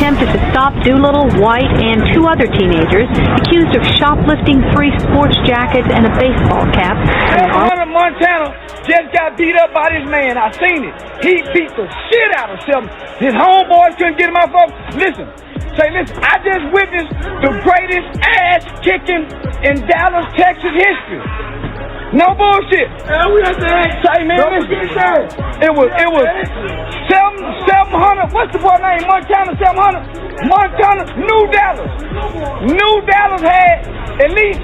attempted to stop Doolittle, White, and two other teenagers accused of shoplifting three sports jackets and a baseball cap. Montana just got beat up by this man. I seen it. He beat the shit out of him. His homeboys couldn't get him off of. Listen, I just witnessed the greatest ass kicking in Dallas, Texas history. No bullshit. We have to say, man, it was 700. What's the boy name? Montana 700. Montana, New Dallas. New Dallas had at least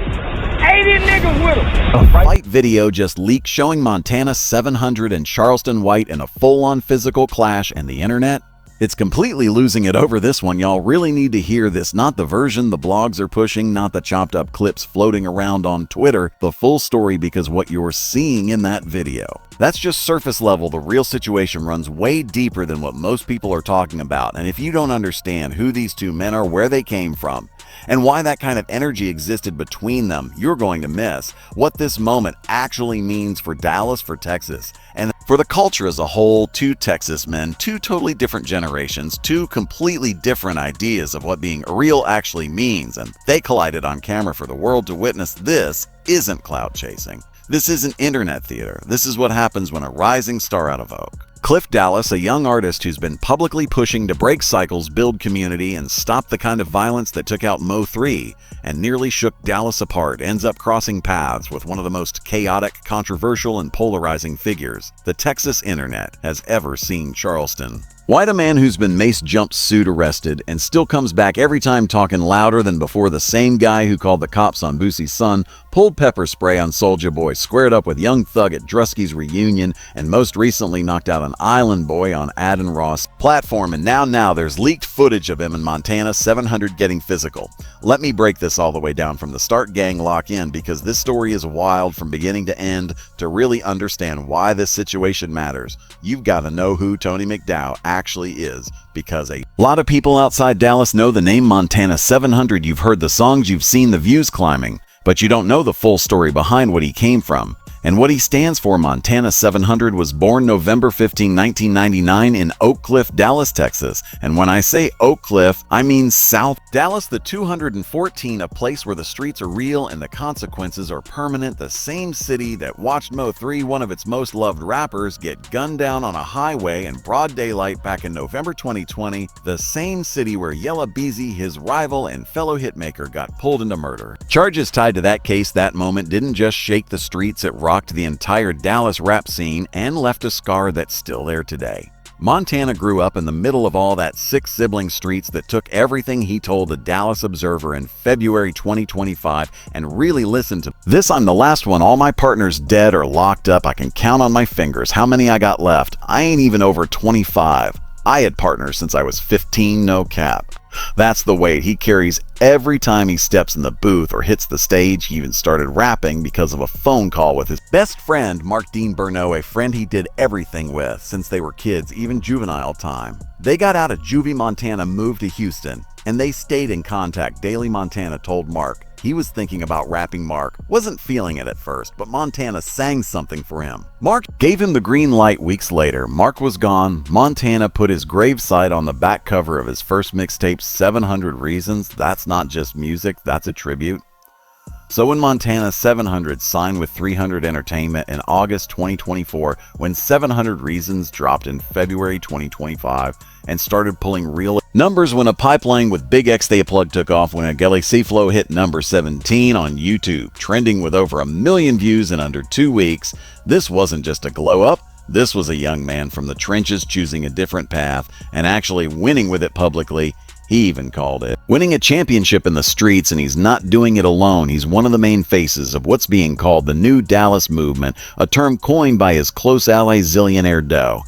80 niggas with them. A fight video just leaked showing Montana 700 and Charleston White in a full-on physical clash, and the internet, it's completely losing it over this one. Y'all really need to hear this, not the version the blogs are pushing, not the chopped up clips floating around on Twitter, the full story, because what you're seeing in that video, that's just surface level. The real situation runs way deeper than what most people are talking about. And if you don't understand who these two men are, where they came from, and why that kind of energy existed between them, you're going to miss what this moment actually means for Dallas, for Texas, and for the culture as a whole. Two Texas men, two totally different generations, two completely different ideas of what being real actually means, and they collided on camera for the world to witness. This isn't clout chasing. This isn't internet theater. This is what happens when a rising star out of Oak. Cliff Dallas, a young artist who's been publicly pushing to break cycles, build community, and stop the kind of violence that took out Mo 3 and nearly shook Dallas apart, ends up crossing paths with one of the most chaotic, controversial, and polarizing figures the Texas internet has ever seen. Charleston White, a man who's been Mace jumpsuit arrested and still comes back every time talking louder than before. The same guy who called the cops on Boosie's son, pulled pepper spray on Soulja Boy, squared up with Young Thug at Drusky's reunion, and most recently knocked out an Island Boy on Adin Ross' platform. And now there's leaked footage of him in Montana 700 getting physical. Let me break this all the way down from the start, gang. Lock in, because this story is wild from beginning to end. To really understand why this situation matters, you've got to know who Tony McDowell actually is, because a lot of people outside Dallas know the name Montana 700. You've heard the songs, you've seen the views climbing, but you don't know the full story behind what he came from and what he stands for. Montana 700 was born November 15, 1999 in Oak Cliff, Dallas, Texas. And when I say Oak Cliff, I mean South Dallas, the 214, a place where the streets are real and the consequences are permanent. The same city that watched Mo 3, one of its most loved rappers, get gunned down on a highway in broad daylight back in November 2020. The same city where Yella Beezy, his rival and fellow hitmaker, got pulled into murder. Charges tied to that case that moment didn't just shake the streets, it rocked the entire Dallas rap scene and left a scar that's still there today. Montana grew up in the middle of all that, 6 sibling streets that took everything he told the Dallas Observer in February 2025. And really listen to this: I'm the last one. All my partners dead or locked up. I can count on my fingers how many I got left. I ain't even over 25. I had partners since I was 15, no cap. That's the weight he carries every time he steps in the booth or hits the stage. He even started rapping because of a phone call with his best friend, Mark Dean Burno, a friend he did everything with since they were kids, even juvenile time. They got out of juvie Montana, moved to Houston, and they stayed in contact daily. Montana told Mark he was thinking about rapping. Mark wasn't feeling it at first, but Montana sang something for him. Mark gave him the green light. Weeks later, Mark was gone. Montana put his gravesite on the back cover of his first mixtape, 700 Reasons. That's not just music, that's a tribute. So when Montana 700 signed with 300 Entertainment in August 2024, when 700 Reasons dropped in February 2025 and started pulling real numbers, when a pipeline with Big X They Plug took off, when a Gelly C-Flow hit number 17 on YouTube, trending with over 1 million views in under 2 weeks, this wasn't just a glow up. This was a young man from the trenches choosing a different path and actually winning with it publicly. He even called it winning a championship in the streets, and he's not doing it alone. He's one of the main faces of what's being called the New Dallas Movement, a term coined by his close ally Zillionaire Doe.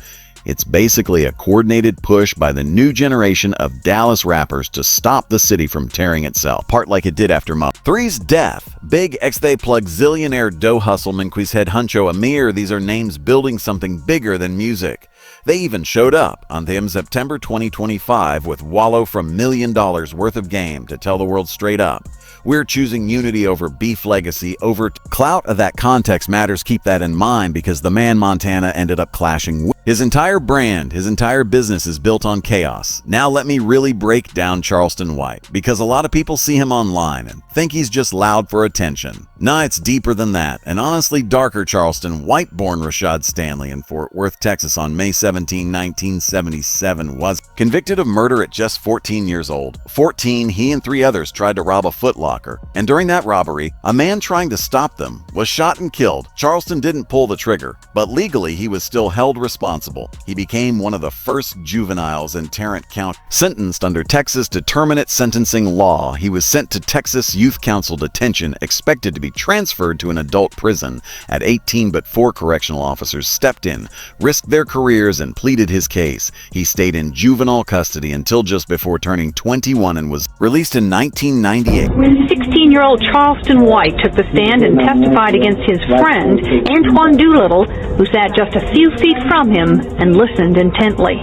It's basically a coordinated push by the new generation of Dallas rappers to stop the city from tearing itself apart like it did after Mo 3's death. Big X They Plug, Zillionaire Doe, Hustleman, Quizhead, Huncho, Amir, these are names building something bigger than music. They even showed up on them September 2025 with wallow from $1 million worth of game to tell the world straight up. We're choosing unity over beef legacy over clout. Of that context matters. Keep that in mind, because the man Montana ended up clashing with. His entire brand, his entire business is built on chaos. Now let me really break down Charleston White, because a lot of people see him online and think he's just loud for attention. Nah, it's deeper than that, and honestly darker. Charleston White, born Rashad Stanley in Fort Worth, Texas on May 17, 1977, was convicted of murder at just 14 years old. 14, he and 3 others tried to rob a Foot Locker, and during that robbery, a man trying to stop them was shot and killed. Charleston didn't pull the trigger, but legally he was still held responsible. He became one of the first juveniles in Tarrant County sentenced under Texas determinate sentencing law. He was sent to Texas Youth Council detention, expected to be transferred to an adult prison at 18, but 4 correctional officers stepped in, risked their careers, and pleaded his case. He stayed in juvenile custody until just before turning 21 and was released in 1998. 16-year-old Charleston White took the stand and testified against his friend, Antoine Doolittle, who sat just a few feet from him and listened intently.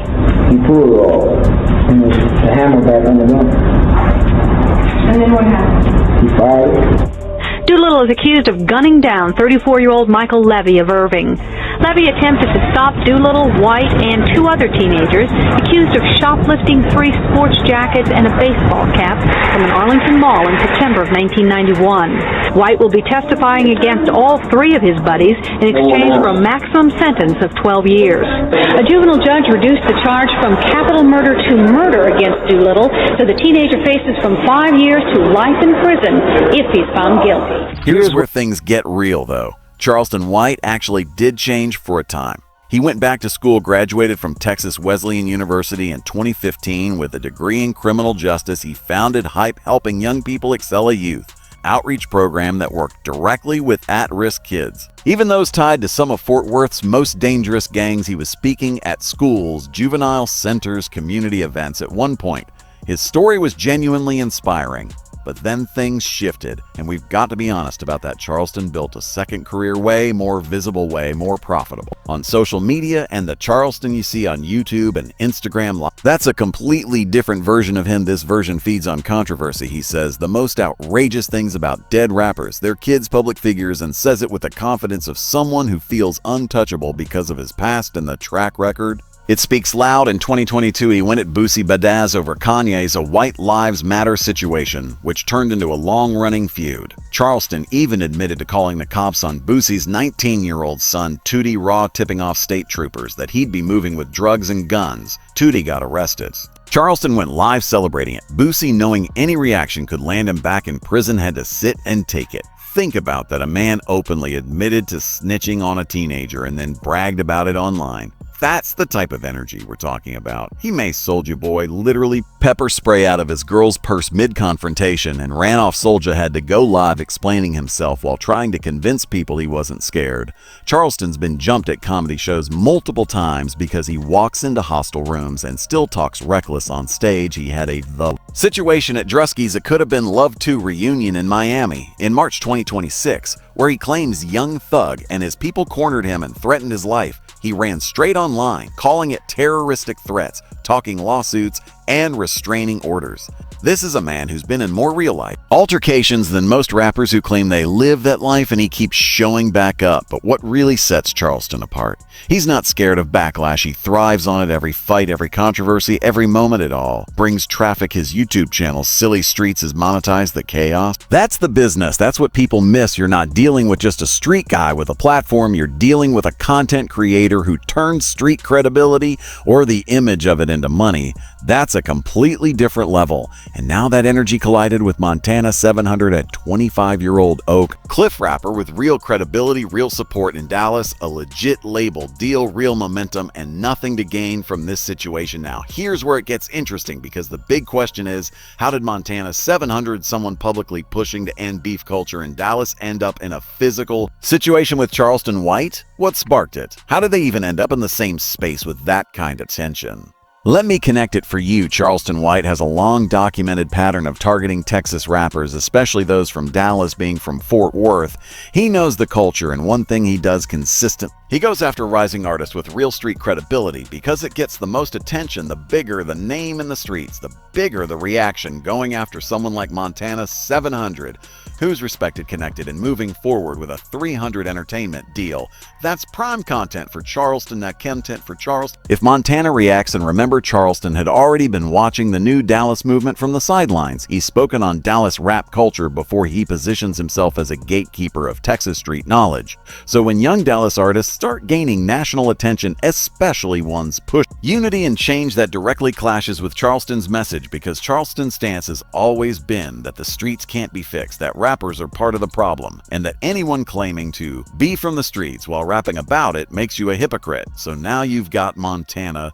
He pulled the hammer back on the gun. And then what happened? He fired. Doolittle is accused of gunning down 34-year-old Michael Levy of Irving. Levy attempted to stop Doolittle, White, and 2 other teenagers accused of shoplifting 3 sports jackets and a baseball cap from an Arlington mall in September of 1991. White will be testifying against all 3 of his buddies in exchange for a maximum sentence of 12 years. A juvenile judge reduced the charge from capital murder to murder against Doolittle, so the teenager faces from 5 years to life in prison if he's found guilty. Here's where things get real, though. Charleston White actually did change for a time. He went back to school, graduated from Texas Wesleyan University in 2015 with a degree in criminal justice. He founded Hype, helping young people excel at youth, outreach program that worked directly with at-risk kids. Even those tied to some of Fort Worth's most dangerous gangs, he was speaking at schools, juvenile centers, community events. At one point, his story was genuinely inspiring. But then things shifted, and we've got to be honest about that. Charleston built a second career way more visible, way more profitable on social media, and the Charleston you see on YouTube and Instagram Live. That's a completely different version of him. This version feeds on controversy. He says the most outrageous things about dead rappers, their kids, public figures, and says it with the confidence of someone who feels untouchable because of his past and the track record. It speaks loud. In 2022, he went at Boosie Badazz over Kanye's A White Lives Matter situation, which turned into a long-running feud. Charleston even admitted to calling the cops on Boosie's 19-year-old son, Tootie Raw, tipping off state troopers that he'd be moving with drugs and guns. Tootie got arrested. Charleston went live celebrating it. Boosie, knowing any reaction could land him back in prison, had to sit and take it. Think about that. A man openly admitted to snitching on a teenager and then bragged about it online. That's the type of energy we're talking about. He may Soulja Boy literally pepper spray out of his girl's purse mid-confrontation, and ran off. Soulja had to go live explaining himself while trying to convince people he wasn't scared. Charleston's been jumped at comedy shows multiple times because he walks into hostile rooms and still talks reckless on stage. He had a situation at Drusky's. It could have been Love 2 reunion in Miami in March 2026, where he claims Young Thug and his people cornered him and threatened his life. He ran straight online, calling it terroristic threats, talking lawsuits, and restraining orders. This is a man who's been in more real-life altercations than most rappers who claim they live that life, and he keeps showing back up. But what really sets Charleston apart? He's not scared of backlash. He thrives on it. Every fight, every controversy, every moment, it all brings traffic. His YouTube channel, Silly Streets, is monetized. The chaos. That's the business. That's what people miss. You're not dealing with just a street guy with a platform. You're dealing with a content creator who turns street credibility or the image of it into money. That's a completely different level. And now that energy collided with Montana 700, a 25-year-old Oak Cliff rapper with real credibility, real support in Dallas, a legit label deal, real momentum, and nothing to gain from this situation. Now, here's where it gets interesting, because the big question is, how did Montana 700, someone publicly pushing to end beef culture in Dallas, end up in a physical situation with Charleston White? What sparked it? How did they even end up in the same space with that kind of tension? Let me connect it for you. Charleston White has a long documented pattern of targeting Texas rappers, especially those from Dallas, being from Fort Worth. He knows the culture, and one thing he does consistently, he goes after rising artists with real street credibility because it gets the most attention. The bigger the name in the streets, the bigger the reaction. Going after someone like Montana 700, who's respected, connected, and moving forward with a 300 entertainment deal. That's prime content for Charleston, that content for Charleston. If Montana reacts, and remember, Charleston had already been watching the new Dallas movement from the sidelines. He's spoken on Dallas rap culture before he positions himself as a gatekeeper of Texas street knowledge. So when young Dallas artists start gaining national attention, especially ones push unity and change, that directly clashes with Charleston's message, because Charleston's stance has always been that the streets can't be fixed, that rappers are part of the problem, and that anyone claiming to be from the streets while rapping about it makes you a hypocrite. So now you've got Montana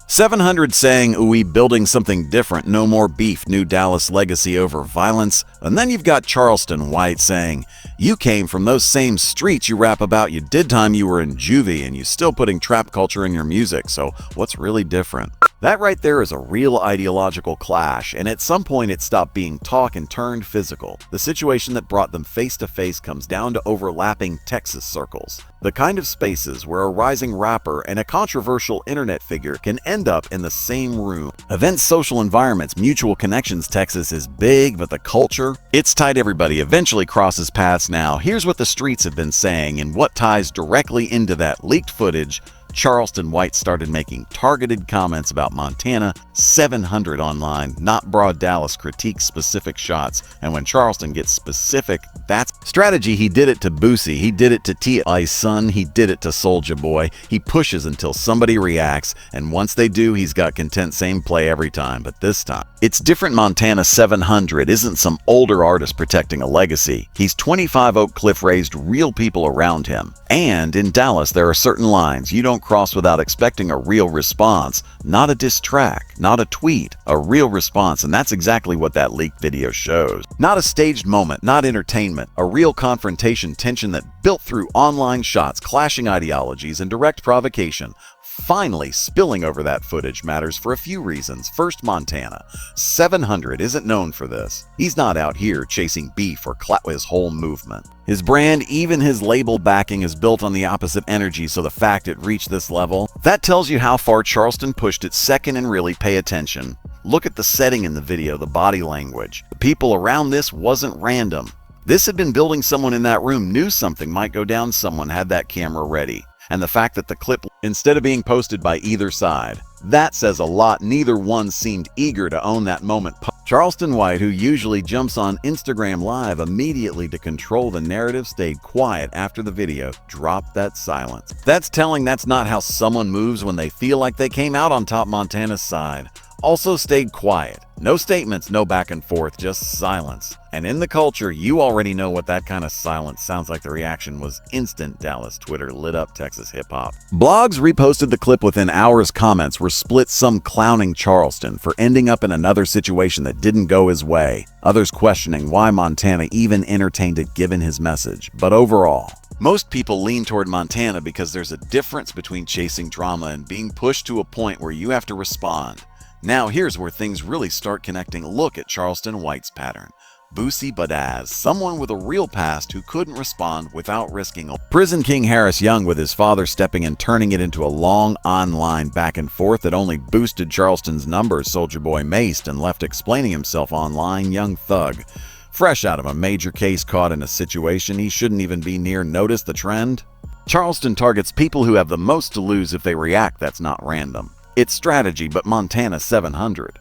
700 saying, "We building something different, no more beef, new Dallas legacy over violence." And then you've got Charleston White saying, "You came from those same streets you rap about. You did time you were in juvie, and you still putting trap culture in your music. So what's really different?" That right there is a real ideological clash, and at some point it stopped being talk and turned physical. The situation that brought them face to face comes down to overlapping Texas circles, the kind of spaces where a rising rapper and a controversial internet figure can end up in the same room. Events, social environments, mutual connections. Texas is big, but the culture, it's tight. Everybody eventually crosses paths. Now, here's what the streets have been saying, and what ties directly into that leaked footage. Charleston White started making targeted comments about Montana 700 online, not broad Dallas, critique specific shots. And when Charleston gets specific, that's strategy. He did it to Boosie, he did it to T.I.'s son, he did it to Soulja Boy. He pushes until somebody reacts, and once they do, he's got content. Same play every time, but this time it's different. Montana 700 isn't some older artist protecting a legacy. He's 25 Oak Cliff raised real people around him. And in Dallas, there are certain lines you don't cross without expecting a real response. Not a diss track, not a tweet, a real response. And that's exactly what that leaked video shows. Not a staged moment, not entertainment, a real confrontation, tension that built through online shots, clashing ideologies, and direct provocation. Finally, spilling over that footage matters for a few reasons. First, Montana 700 isn't known for this. He's not out here chasing beef or clout with his whole movement. His brand, even his label backing, is built on the opposite energy, so the fact it reached this level, that tells you how far Charleston pushed it. Second, and really pay attention, look at the setting in the video, the body language. The people around this wasn't random. This had been building. Someone in that room knew something might go down. Someone had that camera ready. And the fact that the clip, instead of being posted by either side, that says a lot. Neither one seemed eager to own that moment. Charleston White, who usually jumps on Instagram Live immediately to control the narrative, stayed quiet after the video, dropped that silence. That's telling. That's not how someone moves when they feel like they came out on top. Montana's side also stayed quiet. No statements, no back and forth, just silence. And in the culture, you already know what that kind of silence sounds like. The reaction was instant. Dallas Twitter lit up Texas hip-hop. Blogs reposted the clip within hours. Comments were split, some clowning Charleston for ending up in another situation that didn't go his way. Others questioning why Montana even entertained it given his message. But overall, most people lean toward Montana because there's a difference between chasing drama and being pushed to a point where you have to respond. Now here's where things really start connecting. Look at Charleston White's pattern. Boosie, but as someone with a real past who couldn't respond without risking a prison. King Harris Young, with his father stepping in, turning it into a long online back and forth that only boosted Charleston's numbers. Soulja Boy maced and left explaining himself online. Young Thug, fresh out of a major case, caught in a situation he shouldn't even be near. Notice the trend? Charleston targets people who have the most to lose if they react. That's not random. It's strategy. But Montana 700,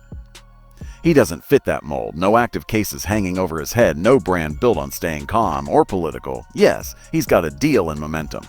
he doesn't fit that mold. No active cases hanging over his head. No brand built on staying calm or political. Yes, he's got a deal and momentum,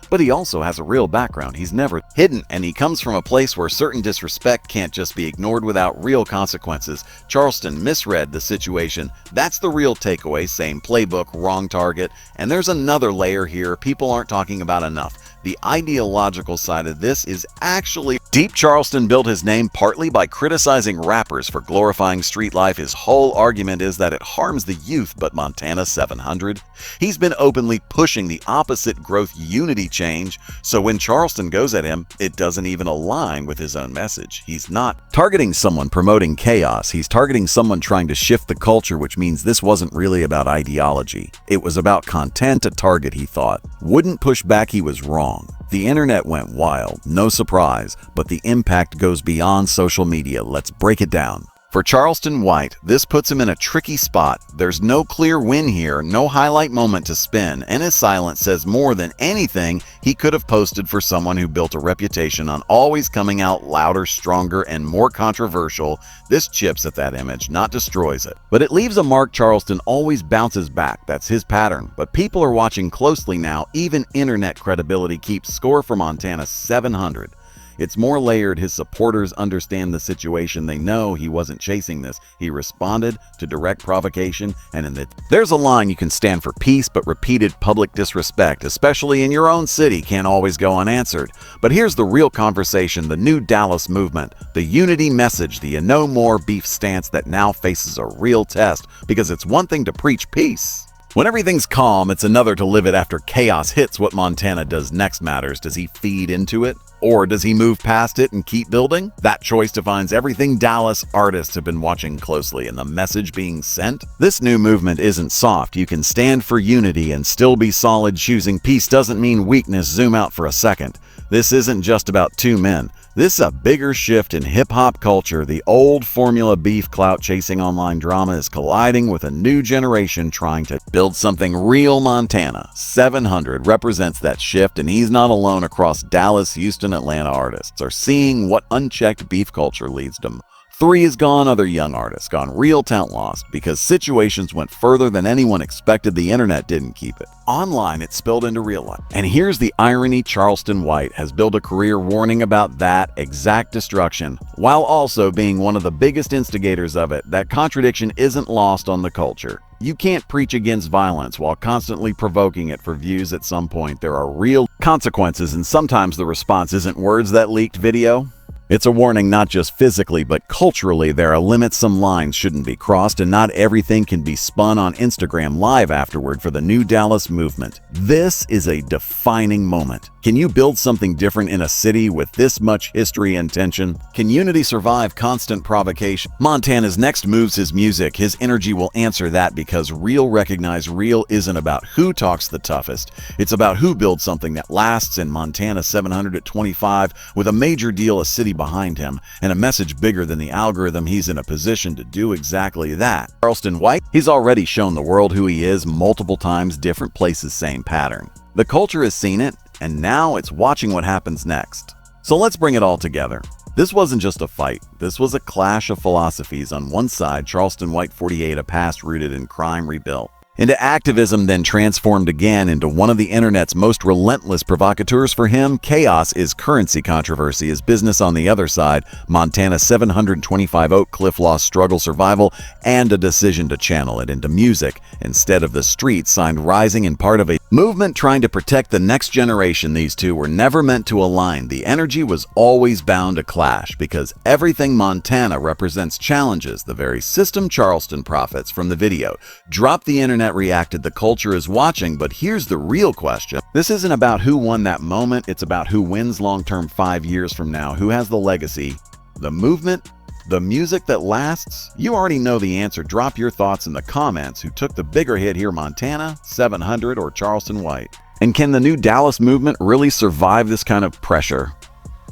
but he also has a real background. He's never hidden, and he comes from a place where certain disrespect can't just be ignored without real consequences. Charleston misread the situation. That's the real takeaway. Same playbook, wrong target. And there's another layer here people aren't talking about enough. The ideological side of this is actually Deep Charleston built his name partly by criticizing rappers for glorifying street life. His whole argument is that it harms the youth, but Montana 700? He's been openly pushing the opposite growth unity change, so when Charleston goes at him, it doesn't even align with his own message. He's not targeting someone promoting chaos, he's targeting someone trying to shift the culture, which means this wasn't really about ideology. It was about content to target, he thought. Wouldn't push back, he was wrong. The internet went wild, no surprise, but the impact goes beyond social media. Let's break it down. For Charleston White, this puts him in a tricky spot. There's no clear win here, no highlight moment to spin, and his silence says more than anything he could have posted for someone who built a reputation on always coming out louder, stronger, and more controversial. This chips at that image, not destroys it. But it leaves a mark. Charleston always bounces back. That's his pattern. But people are watching closely now. Even internet credibility keeps score for Montana 700. It's more layered. His supporters understand the situation. They know he wasn't chasing this. He responded to direct provocation, and there's a line: you can stand for peace, but repeated public disrespect, especially in your own city, can't always go unanswered. But here's the real conversation: the new Dallas movement, the unity message, the no more beef stance that now faces a real test, because it's one thing to preach peace when everything's calm, it's another to live it after chaos hits. What Montana does next matters. Does he feed into it? Or does he move past it and keep building? That choice defines everything. Dallas artists have been watching closely, and the message being sent? This new movement isn't soft. You can stand for unity and still be solid. Choosing peace doesn't mean weakness. Zoom out for a second. This isn't just about two men. This is a bigger shift in hip-hop culture. The old formula beef clout-chasing online drama is colliding with a new generation trying to build something real. Montana 700 represents that shift, and he's not alone. Across Dallas, Houston, Atlanta, artists are seeing what unchecked beef culture leads to. 3 is gone. Other young artists gone. Real talent lost because situations went further than anyone expected. The internet didn't keep it online, it spilled into real life. And here's the irony: Charleston White has built a career warning about that exact destruction, while also being one of the biggest instigators of it. That contradiction isn't lost on the culture. You can't preach against violence while constantly provoking it for views. At some point, there are real consequences, and sometimes the response isn't words. That leaked video, it's a warning, not just physically, but culturally. There are limits. Some lines shouldn't be crossed, and not everything can be spun on Instagram Live afterward. For the new Dallas movement, this is a defining moment. Can you build something different in a city with this much history and tension? Can unity survive constant provocation? Montana's next moves, his music, his energy will answer that, because real recognize real isn't about who talks the toughest. It's about who builds something that lasts. In Montana 700 at 25, with a major deal, a city behind him, and a message bigger than the algorithm, he's in a position to do exactly that. Charleston White, he's already shown the world who he is multiple times, different places, same pattern. The culture has seen it, and now it's watching what happens next. So let's bring it all together. This wasn't just a fight. This was a clash of philosophies. On one side, Charleston White 48, a past rooted in crime rebuilt into activism, then transformed again into one of the internet's most relentless provocateurs. For him, chaos is currency, controversy is business. On the other side, Montana 725, Oak Cliff lost struggle, survival, and a decision to channel it into music instead of the streets. Signed rising and part of a movement trying to protect the next generation. These two were never meant to align. The energy was always bound to clash, because everything Montana represents challenges the very system Charleston profits from. The video dropped, the internet reacted, the culture is watching. But here's the real question: this isn't about who won that moment, it's about who wins long-term 5 years from now. Who has the legacy, the movement, the music that lasts? You already know the answer. Drop your thoughts in the comments. Who took the bigger hit here, Montana 700 or Charleston White? And can the new Dallas movement really survive this kind of pressure?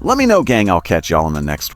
Let me know, gang. I'll catch y'all in the next